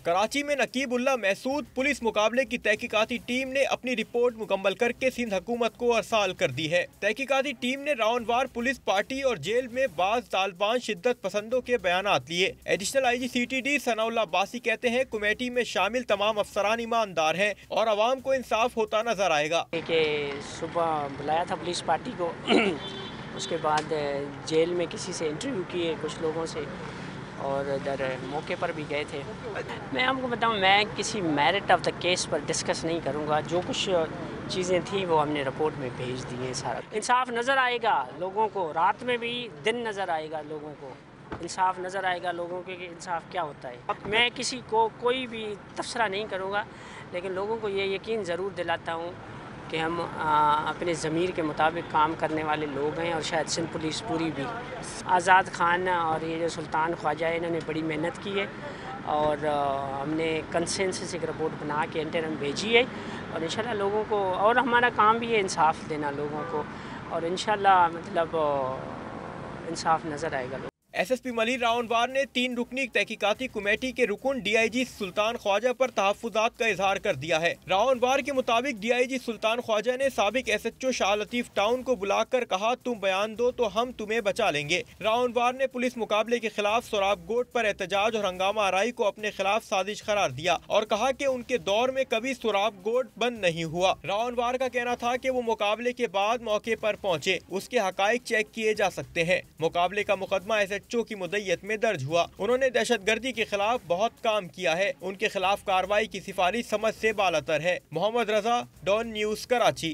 کراچی میں نقیب اللہ محسود پولیس مقابلے کی تحقیقاتی ٹیم نے اپنی رپورٹ مکمل کر کے سندھ حکومت کو ارسال کر دی ہے۔ تحقیقاتی ٹیم نے راؤنڈ وار پولیس پارٹی اور جیل میں بعض طالبان شدت پسندوں کے بیانات لیے۔ Additional I G C T D Sanaullah Abbasi کہتے ہیں کمیٹی میں شامل تمام افسران ایماندار ہیں اور عوام کو انصاف ہوتا نظر آئے گا۔ کہ صبح بلایا تھا پولیس پارٹی کو، اس کے بعد جیل میں کسی سے انٹرویو کیے کچھ لوگوں سے، اور ادھر موقع پر بھی گئے تھے۔ میں آپ کو بتاؤں، میں کسی merit of the case per discuss نہیں کروں گا، جو کچھ چیزیں تھیں وہ ہم نے رپورٹ میں بھیج دی ہیں۔ سارا انصاف نظر آئے گا لوگوں کو، رات میں بھی دن نظر آئے گا لوگوں کو، انصاف نظر آئے گا لوگوں کے کہ انصاف کیا ہوتا ہے۔ میں کسی کو کوئی بھی تبصرہ نہیں کروں گا، لیکن لوگوں کو یہ یقین ضرور دلاتا ہوں کہ ہم اپنے ضمیر کے مطابق کام کرنے والے لوگ ہیں، اور شاید سندھ پولیس پوری بھی۔ آزاد خان اور یہ جو سلطان خواجہ ہے، انہوں نے بڑی محنت کی ہے، اور ہم نے کنسنسس ایک رپورٹ بنا کے انٹرم بھیجی ہے، اور انشاءاللہ لوگوں کو، اور ہمارا کام بھی ہے انصاف دینا لوگوں کو، اور انشاءاللہ مطلب انصاف نظر آئے گا۔ ایس ایس پی ملیر راؤنڈ وار نے 3 رکنی تحقیقاتی کمیٹی کے رکن ڈی آئی جی سلطان خواجہ پر تحفظات کا اظہار کر دیا ہے۔ راؤنڈ وار کے مطابق ڈی آئی جی سلطان خواجہ نے سابق ایس ایچ او شاہ لطیف ٹاؤن کو بلا کر کہا تم بیان دو تو ہم تمہیں بچا لیں گے۔ راؤنڈ وار نے پولیس مقابلے کے خلاف سوراب گوٹ پر احتجاج اور ہنگامہ آرائی کو اپنے خلاف سازش قرار دیا اور کہا کہ ان کے دور میں کبھی سوراب گوٹ بند نہیں ہوا۔ راؤنڈ وار کا کہنا تھا کہ وہ مقابلے کے بعد موقع پر پہنچے، اس کے حقائق چیک کیے جا سکتے ہیں۔ مقابلے کا مقدمہ ایس ایچ او کی مدعیت میں درج ہوا۔ انہوں نے دہشت گردی کے خلاف بہت کام کیا ہے، ان کے خلاف کارروائی کی سفارش سمجھ سے بالاتر ہے۔ محمد رضا، ڈان نیوز، کراچی۔